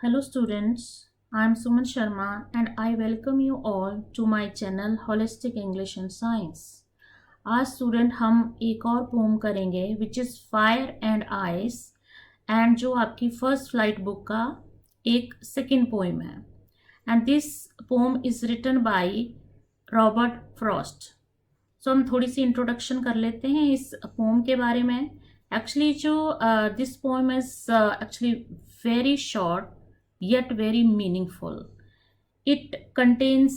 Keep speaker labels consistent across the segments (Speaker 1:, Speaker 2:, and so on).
Speaker 1: Hello students, I am Suman Sharma and I welcome you all to my channel Holistic English and Science. आज student हम एक और poem करेंगे which is fire and ice and जो आपकी first flight book का एक second poem है and this poem is written by Robert Frost. So हम थोड़ी सी इंट्रोडक्शन कर लेते हैं इस पोम के बारे में. एक्चुअली जो this poem is actually very short yet very meaningful. It contains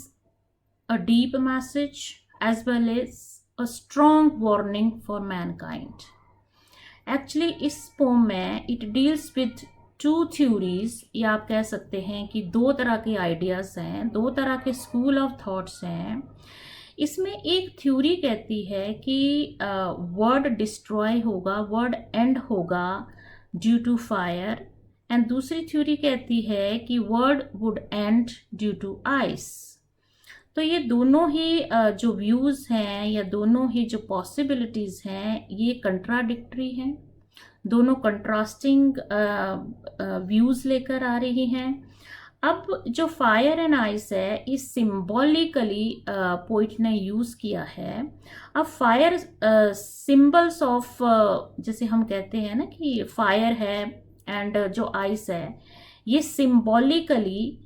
Speaker 1: a deep message as well as a strong warning for mankind. Actually इस poem में it deals with two theories, या आप कह सकते हैं कि दो तरह के ideas हैं, दो तरह के school of thoughts हैं. इसमें एक थ्योरी कहती है कि वर्ड डिस्ट्रॉय होगा, वर्ड एंड होगा ड्यू टू फायर, एंड दूसरी थ्योरी कहती है कि world would end due to ice. तो ये दोनों ही जो व्यूज़ हैं या दोनों ही जो पॉसिबिलिटीज़ हैं ये कंट्राडिक्टरी हैं, दोनों कंट्रास्टिंग व्यूज़ लेकर आ रही हैं. अब जो फायर एंड आइस है इस सिम्बॉलिकली पोइट ने यूज़ किया है. अब फायर सिंबल्स ऑफ जैसे हम कहते हैं ना कि फायर है एंड जो आइस है ये सिंबॉलिकली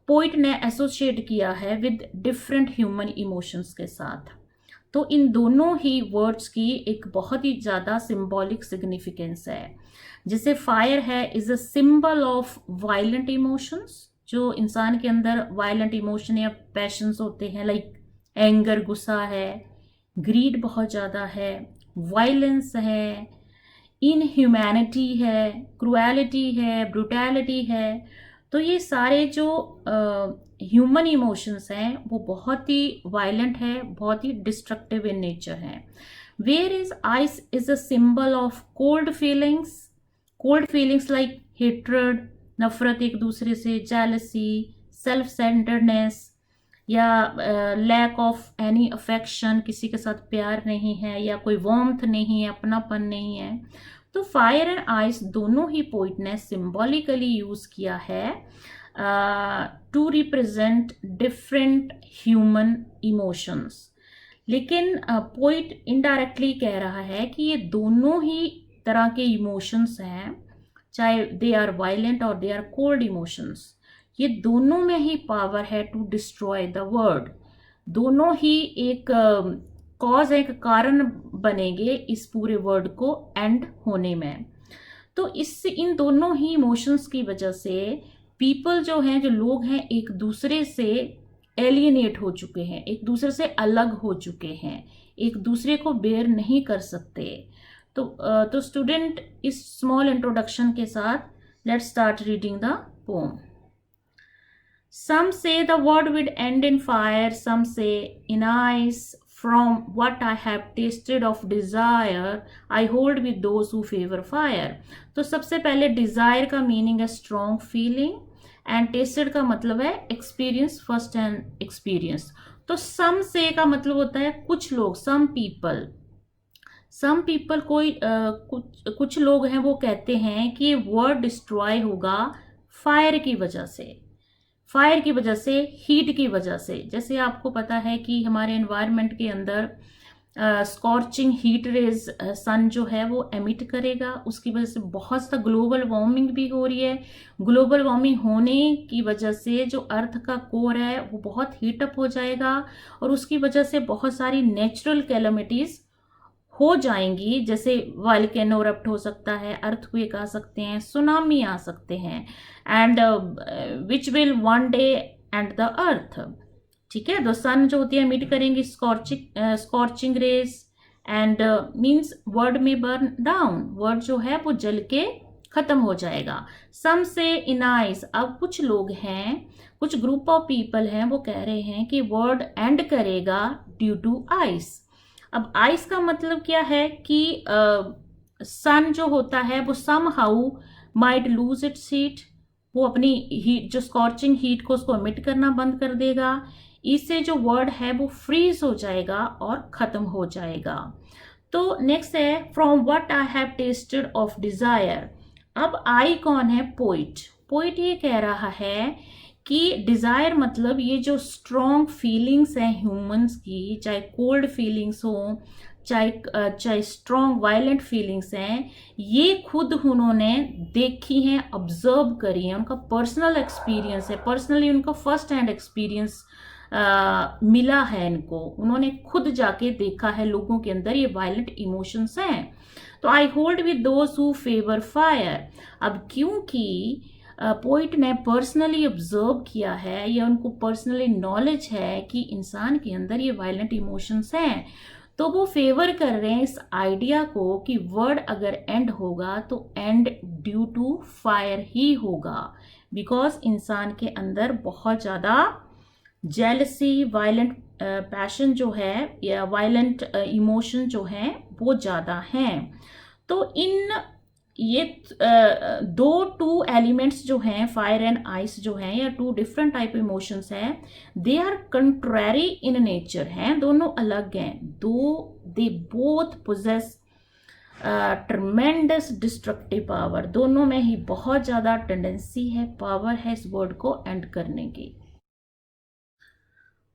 Speaker 1: पोइट ने एसोसिएट किया है विद डिफरेंट ह्यूमन इमोशंस के साथ. तो इन दोनों ही वर्ड्स की एक बहुत ही ज़्यादा सिंबॉलिक सिग्निफिकेंस है. जैसे फायर है is a symbol of violent emotions, जो इंसान के अंदर वायलेंट इमोशन या पैशंस होते हैं, लाइक एंगर गुस्सा है, ग्रीड बहुत ज़्यादा है, वायलेंस है, इनह्यूमैनिटी है, क्रुएलिटी है, ब्रुटैलिटी है. तो ये सारे जो ह्यूमन इमोशंस हैं वो बहुत ही वायलेंट है, बहुत ही डिस्ट्रक्टिव इन नेचर है. Where is ice is a symbol of cold feelings like hatred, नफरत एक दूसरे से, जेलसी, सेल्फ सेंटर्डनेस या लैक ऑफ एनी अफेक्शन, किसी के साथ प्यार नहीं है या कोई वार्मथ नहीं है, अपनापन नहीं है. तो फायर एंड आइस दोनों ही पोइट ने सिंबॉलिकली यूज किया है to represent different human emotions. लेकिन पोइट इनडायरेक्टली कह रहा है कि ये दोनों ही तरह के इमोशंस हैं, चाहे दे आर वायलेंट और दे आर कोल्ड इमोशंस, ये दोनों में ही पावर है टू डिस्ट्रॉय द वर्ल्ड. दोनों ही एक कॉज, एक कारण बनेंगे इस पूरे वर्ल्ड को एंड होने में. तो इससे इन दोनों ही इमोशंस की वजह से पीपल जो हैं, जो लोग हैं, एक दूसरे से एलियनेट हो चुके हैं, एक दूसरे से अलग हो चुके हैं, एक दूसरे को बेयर नहीं कर सकते. तो स्टूडेंट इस स्मॉल इंट्रोडक्शन के साथ let's start reading the pome. Some say the world would end in fire, some say in ice. From what I have tasted of desire, I hold with those who favor fire. तो सबसे पहले desire का meaning है strong feeling and tasted का मतलब है experience, first hand experience. तो some say का मतलब होता है कुछ लोग, some people कोई कुछ लोग हैं वो कहते हैं कि ये वर्ल्ड डिस्ट्रॉय होगा फायर की वजह से, हीट की वजह से. जैसे आपको पता है कि हमारे एनवायरनमेंट के अंदर स्कॉर्चिंग हीट रेज सन जो है वो एमिट करेगा, उसकी वजह से बहुत सा ग्लोबल वार्मिंग भी हो रही है. ग्लोबल वार्मिंग होने की वजह से जो अर्थ का कोर है वो बहुत हीट अप हो जाएगा और उसकी वजह से बहुत सारी नेचुरल कैलेमिटीज़ हो जाएंगी. जैसे वॉल्केनो रप्ट हो सकता है, अर्थक्वेक आ सकते हैं, सुनामी आ सकते हैं, and which will one day end the earth. ठीक है, तो सन जो होती है मीट करेंगी scorching rays and means world में बर्न डाउन, वर्ल्ड जो है वो जल के खत्म हो जाएगा. सम से इन आइस. अब कुछ लोग हैं, कुछ ग्रुप ऑफ पीपल हैं, वो कह रहे हैं कि वर्ल्ड एंड करेगा ड्यू टू आइस. अब आइस का मतलब क्या है कि सन जो होता है वो somehow might lose its heat, वो अपनी हीट जो स्कॉर्चिंग हीट को उसको एमिट करना बंद कर देगा. इससे जो वर्ल्ड है वो फ्रीज हो जाएगा और ख़त्म हो जाएगा. तो नेक्स्ट है from what I have tested of desire. अब आई कौन है? पोइट। पोइट ये कह रहा है कि डिजायर मतलब ये जो स्ट्रॉन्ग फीलिंग्स हैं ह्यूमंस की, चाहे कोल्ड फीलिंग्स हो, चाहे स्ट्रॉन्ग वायलेंट फीलिंग्स हैं, ये खुद उन्होंने देखी हैं, ऑब्जर्व करी हैं, उनका पर्सनल एक्सपीरियंस है, पर्सनली उनका फर्स्ट हैंड एक्सपीरियंस मिला है इनको, उन्होंने खुद जाके देखा है लोगों के अंदर ये वायलेंट इमोशंस हैं। तो I hold with those who favour fire. अब क्योंकि पोइट ने पर्सनली ऑब्जर्व किया है या उनको पर्सनली नॉलेज है कि इंसान के अंदर ये वायलेंट इमोशंस हैं, तो वो फेवर कर रहे हैं इस आइडिया को कि वर्ड अगर एंड होगा तो एंड ड्यू टू फायर ही होगा, बिकॉज इंसान के अंदर बहुत ज़्यादा जेलसी, वायलेंट पैशन जो है या वायलेंट इमोशन जो है वो ज़्यादा हैं। तो इन ये टू एलिमेंट्स जो हैं, फायर एंड आइस जो हैं, या टू डिफरेंट टाइप इमोशंस हैं, they are contrary in nature हैं, दोनों अलग हैं, though they both possess tremendous destructive power, दोनों में ही बहुत ज़्यादा टेंडेंसी है, पावर है इस वर्ड को एंड करने की।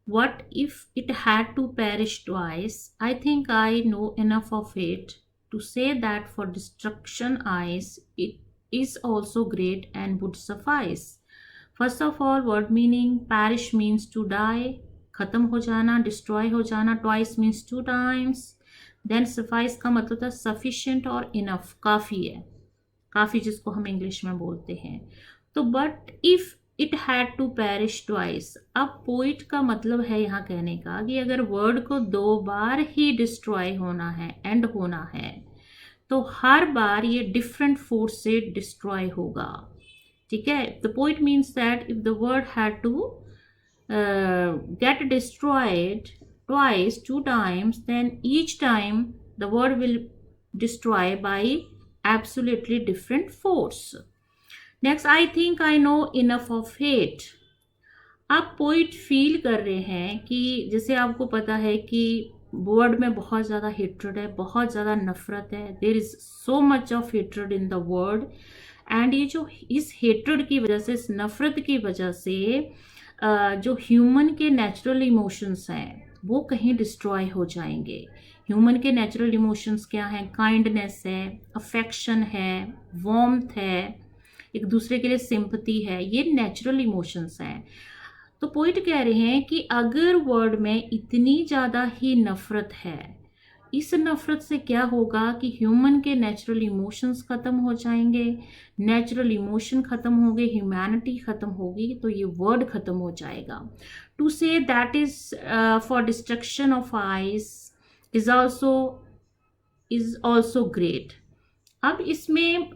Speaker 1: What if it had to perish twice? I think I know enough of it to say that for destruction eyes it is also great and would suffice. First of all, word meaning, perish means to die, खत्म हो जाना, destroy हो जाना, twice means 2 times. Then suffice का मतलब था sufficient और enough, काफ़ी है, काफ़ी जिसको हम इंग्लिश में बोलते हैं। तो but if it had to perish twice, अब पोइट का मतलब है यहाँ कहने का कि अगर वर्ड को 2 बार ही डिस्ट्रॉय होना है, एंड होना है, तो हर बार ये डिफरेंट फोर्स से डिस्ट्रॉय होगा। ठीक है, the poet means that if the world had to get destroyed twice, 2 times, then each time the word will destroy by absolutely different force. Next, I think I know enough of hate. अब poet feel कर रहे हैं कि जैसे आपको पता है कि वर्ड में बहुत ज़्यादा हेट्रेड है, बहुत ज़्यादा नफरत है, there is so much of hatred in the world, and ये जो इस हेट्रेड की वजह से, इस नफरत की वजह से जो ह्यूमन के नेचुरल इमोशंस हैं वो कहीं डिस्ट्रॉय हो जाएंगे। ह्यूमन के नेचुरल इमोशंस क्या हैं? काइंडनेस है, अफेक्शन है, वार्मथ है, एक दूसरे के लिए सिंपैथी है, ये नेचुरल इमोशंस हैं। तो पोइट कह रहे हैं कि अगर वर्ड में इतनी ज़्यादा ही नफरत है, इस नफरत से क्या होगा कि ह्यूमन के नेचुरल इमोशंस ख़त्म हो जाएंगे, नेचुरल इमोशन ख़त्म होंगे, ह्यूमैनिटी ख़त्म होगी, तो ये वर्ड ख़त्म हो जाएगा। To say that is for destruction of ice is also great. अब इसमें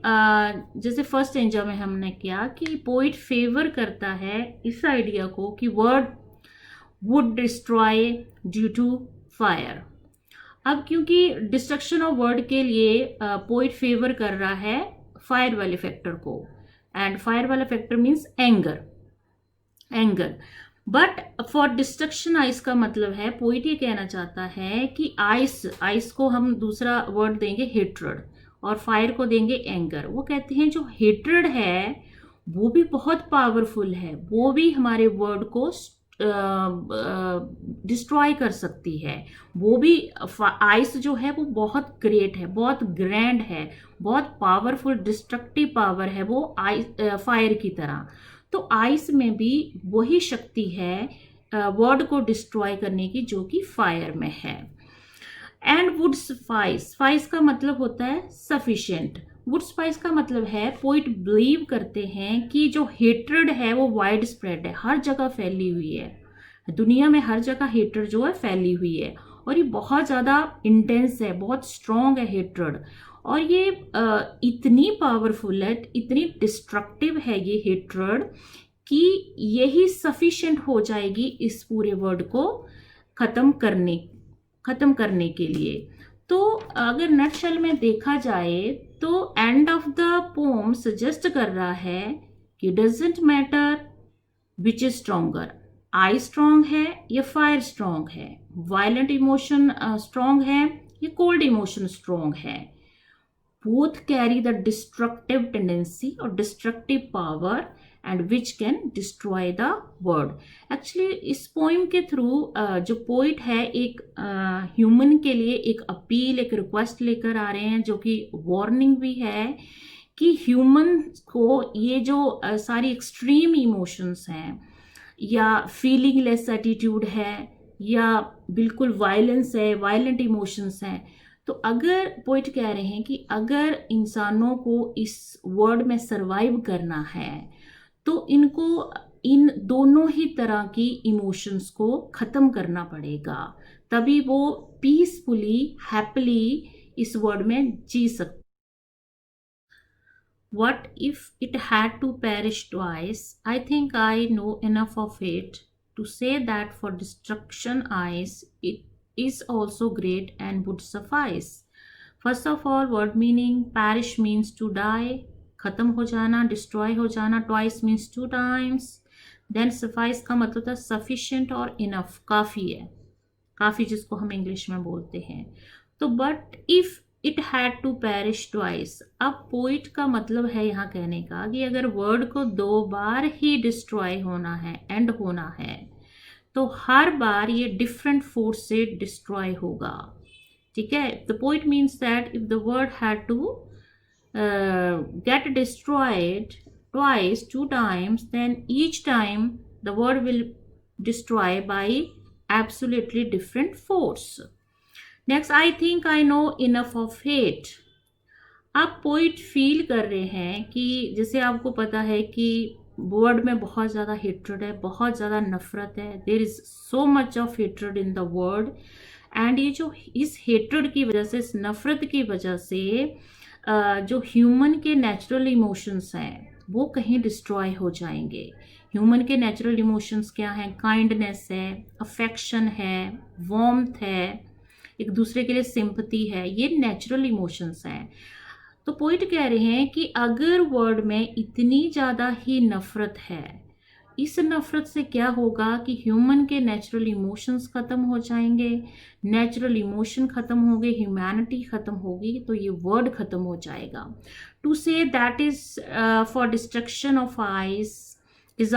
Speaker 1: जैसे फर्स्ट एंजा में हमने किया कि पोइट फेवर करता है इस आइडिया को कि world would destroy due to fire. अब क्योंकि डिस्ट्रक्शन ऑफ वर्ड के लिए पोइट फेवर कर रहा है फायर वाले फैक्टर को, एंड फायर वाला factor means anger. But for destruction ice का मतलब है, पोइट ये कहना चाहता है कि आइस को हम दूसरा वर्ड देंगे हेट्रेड, और फायर को देंगे एंगर। वो कहते हैं जो हेट्रेड है वो भी बहुत पावरफुल है, वो भी हमारे वर्ड को डिस्ट्रॉय कर सकती है, वो भी आइस जो है वो बहुत ग्रेट है, बहुत ग्रैंड है, बहुत पावरफुल डिस्ट्रक्टिव पावर है वो फायर की तरह। तो आइस में भी वही शक्ति है वर्ड को डिस्ट्रॉय करने की जो कि फायर में है। एंड वुड सफाइस का मतलब होता है सफिशिएंट। वुड सफाइस का मतलब है, पोइट बिलीव करते हैं कि जो हेट्रेड है वो वाइड स्प्रेड है, हर जगह फैली हुई है, दुनिया में हर जगह हेट्रेड जो है फैली हुई है, और ये बहुत ज़्यादा इंटेंस है, बहुत स्ट्रॉन्ग है हेट्रेड, और ये इतनी पावरफुल है, इतनी डिस्ट्रक्टिव है ये हेट्रेड कि यही सफिशिएंट हो जाएगी इस पूरे वर्ड को खत्म करने के लिए। तो अगर नटशेल में देखा जाए तो end of the pome suggest कर रहा है कि doesn't matter which is stronger, I strong है या फायर स्ट्रॉन्ग है, वायलेंट इमोशन स्ट्रॉन्ग है या कोल्ड इमोशन स्ट्रॉन्ग है, both carry the destructive tendency or destructive power and which can destroy the world. Actually इस पोइम के through जो poet है एक ह्यूमन के लिए एक अपील, एक रिक्वेस्ट लेकर आ रहे हैं, जो कि वार्निंग भी है कि ह्यूमन को ये जो सारी एक्सट्रीम इमोशंस हैं या फीलिंगलेस एटीट्यूड है या बिल्कुल वायलेंस है, वायलेंट इमोशंस हैं, तो अगर पोइट कह रहे हैं कि अगर इंसानों को इस वर्ल्ड में सरवाइव करना है तो इनको इन दोनों ही तरह की इमोशंस को ख़त्म करना पड़ेगा, तभी वो पीसफुली हैप्पीली इस वर्ल्ड में जी सकते। What if it had to perish twice? I think I know enough of it to say that for destruction eyes it is also great and would suffice. First of all, word meaning, perish means to die, खत्म हो जाना, destroy हो जाना, twice means 2 times. Then suffice का मतलब था sufficient और enough, काफ़ी है, काफ़ी जिसको हम इंग्लिश में बोलते हैं। तो but if it had to perish twice, अब पोइट का मतलब है यहाँ कहने का कि अगर वर्ड को 2 बार ही डिस्ट्रॉय होना है, एंड होना है, तो हर बार ये डिफरेंट फोर्स से डिस्ट्रॉय होगा। ठीक है, the poet means that if the world had to get destroyed twice, 2 times, then each time the world will destroy by absolutely different force. Next, I think I know enough of hate. अब poet feel कर रहे हैं कि जैसे आपको पता है कि वर्ल्ड में बहुत ज़्यादा हेट्रेड है, बहुत ज़्यादा नफरत है, there is so much of hatred in the world, and ये जो इस हेट्रेड की वजह से, इस नफरत की वजह से जो ह्यूमन के नेचुरल इमोशंस हैं वो कहीं डिस्ट्रॉय हो जाएंगे। ह्यूमन के नेचुरल इमोशंस क्या हैं? काइंडनेस है, अफेक्शन है, वार्मथ है, एक दूसरे के लिए सिंपैथी है, ये नेचुरल इमोशंस हैं। तो पोइट कह रहे हैं कि अगर वर्ल्ड में इतनी ज़्यादा ही नफरत है, इस नफरत से क्या होगा कि ह्यूमन के नेचुरल इमोशंस ख़त्म हो जाएंगे, नेचुरल इमोशन ख़त्म होंगे, ह्यूमैनिटी ख़त्म होगी, तो ये वर्ल्ड ख़त्म हो जाएगा। To say that is for destruction of ice is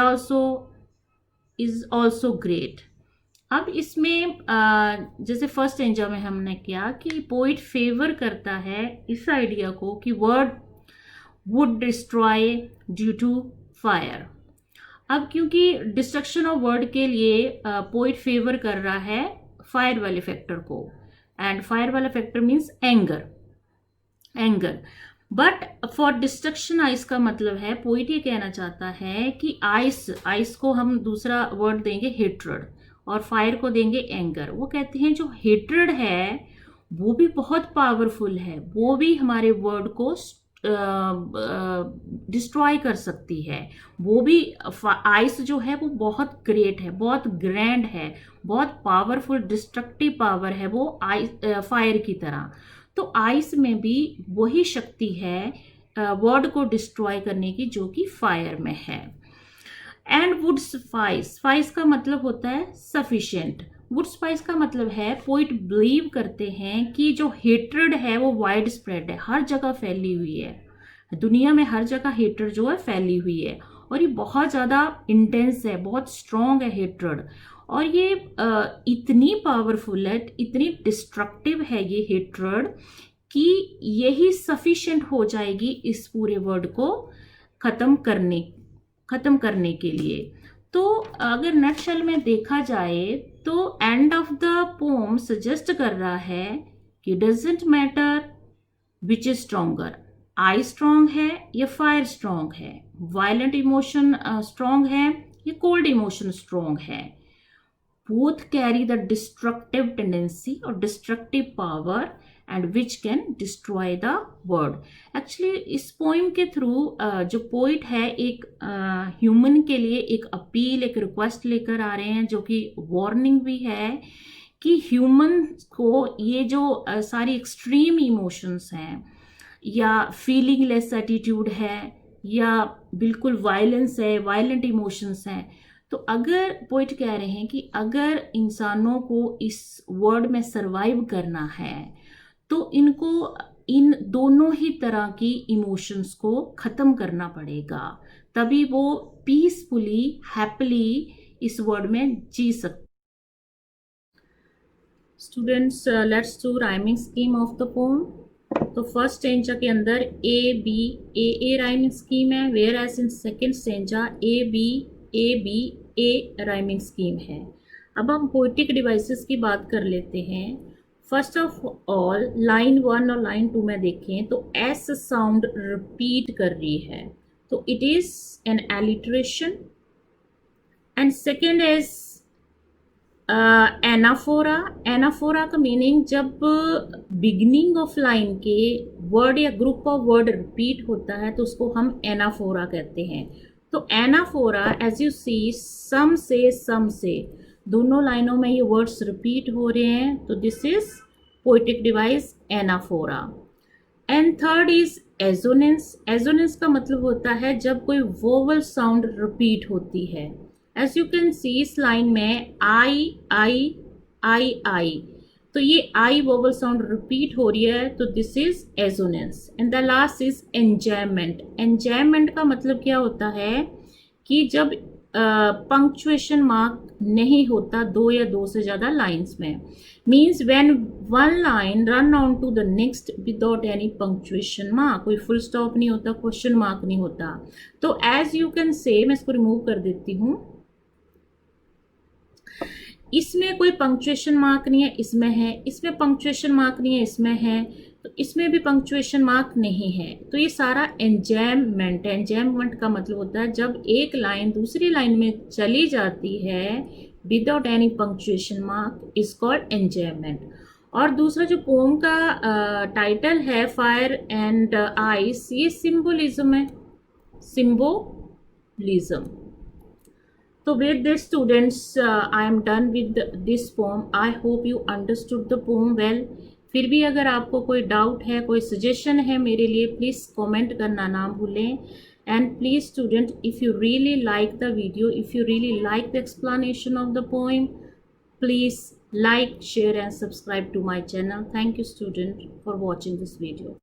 Speaker 1: also great. अब इसमें जैसे फर्स्ट एंजा में हमने किया कि पोइट फेवर करता है इस आइडिया को कि world would destroy due to fire. अब क्योंकि डिस्ट्रक्शन ऑफ वर्ड के लिए पोइट फेवर कर रहा है फायर वाले फैक्टर को, एंड फायर वाला factor means anger. But for destruction ice का मतलब है, पोइट ये कहना चाहता है कि आइस को हम दूसरा वर्ड देंगे हेट्रेड और फायर को देंगे एंगर। वो कहते हैं जो हेट्रेड है वो भी बहुत पावरफुल है, वो भी हमारे वर्ड को डिस्ट्रॉय कर सकती है, वो भी आइस जो है वो बहुत ग्रेट है, बहुत ग्रैंड है, बहुत पावरफुल डिस्ट्रक्टिव पावर है वो फायर की तरह। तो आइस में भी वही शक्ति है वर्ड को डिस्ट्रॉय करने की जो कि फायर में है। एंड वुड सफाइस का मतलब होता है सफिशिएंट। वुड स्पाइस का मतलब है, पोइट बिलीव करते हैं कि जो हेट्रेड है वो वाइड स्प्रेड है, हर जगह फैली हुई है, दुनिया में हर जगह हेट्रेड जो है फैली हुई है, और ये बहुत ज़्यादा इंटेंस है, बहुत स्ट्रॉन्ग है हेट्रेड, और ये इतनी पावरफुल है, इतनी डिस्ट्रक्टिव है ये हेट्रेड कि यही सफिशिएंट हो जाएगी इस पूरे वर्ड को ख़त्म करने के लिए। तो अगर नटशेल में देखा जाए तो end of the pome suggest कर रहा है कि doesn't matter which is stronger, I strong है या फायर स्ट्रॉन्ग है, वायलेंट इमोशन स्ट्रॉन्ग है या कोल्ड इमोशन स्ट्रॉन्ग है, both carry the destructive tendency or destructive power and which can destroy the world. Actually इस पोइम के through जो poet है एक ह्यूमन के लिए एक अपील, एक रिक्वेस्ट लेकर आ रहे हैं, जो कि वार्निंग भी है कि ह्यूमन को ये जो सारी एक्सट्रीम इमोशंस हैं या फीलिंगलेस एटीट्यूड है या बिल्कुल वायलेंस है, वायलेंट इमोशंस हैं, तो अगर पोइट कह रहे हैं कि अगर इंसानों को इस वर्ल्ड में सरवाइव करना है तो इनको इन दोनों ही तरह की इमोशंस को खत्म करना पड़ेगा, तभी वो पीसफुली हैप्पीली इस वर्ल्ड में जी सकते। Students, let's do rhyming scheme of the poem. तो फर्स्ट स्टेंजा के अंदर ए राइमिंग स्कीम है, whereas in second stanza A rhyming scheme है। अब हम पोइटिक डिवाइसेस की बात कर लेते हैं। फर्स्ट ऑफ ऑल लाइन 1 और लाइन 2 में देखें तो एस साउंड रिपीट कर रही है, तो it is an alliteration. And second is anaphora. Anaphora का मीनिंग जब बिगनिंग ऑफ लाइन के वर्ड या ग्रुप ऑफ वर्ड रिपीट होता है तो उसको हम एनाफोरा कहते हैं। तो एनाफोरा एज यू सी सम से दोनों लाइनों में ये वर्ड्स रिपीट हो रहे हैं, तो this is poetic device anaphora. And third is assonance. Assonance का मतलब होता है जब कोई वोवल साउंड रिपीट होती है। एज यू कैन सी इस लाइन में आई, तो ये आई वोवल साउंड रिपीट हो रही है, तो this is assonance. And the last is enjoyment. Enjoyment का मतलब क्या होता है कि जब पंक्चुएशन मार्क नहीं होता दो या दो से ज़्यादा लाइन्स में, means when one line run on to the next without any punctuation mark, कोई फुल स्टॉप नहीं होता, क्वेश्चन मार्क नहीं होता। तो एज यू कैन से, मैं इसको रिमूव कर देती हूँ, इसमें कोई पंक्चुएशन मार्क नहीं है, इसमें है, इसमें पंक्चुएशन मार्क नहीं है, इसमें है, तो इसमें भी पंक्चुएशन मार्क नहीं है। तो ये सारा एंजॉयमेंट है। एंजॉयमेंट का मतलब होता है जब एक लाइन दूसरी लाइन में चली जाती है without any punctuation mark is called enjoyment. और दूसरा जो पोम का टाइटल है फायर एंड आइस, ये सिंबोलिज्म है, symbolism. So with this students, I am done with this poem. I hope you understood the poem well. फिर भी अगर आपको कोई डाउट है, कोई सजेशन है मेरे लिए, प्लीज़ कमेंट करना ना भूलें। And please student, if you really like the video, if you really like the explanation of the poem, please like, share and subscribe to my channel. Thank you student for watching this video.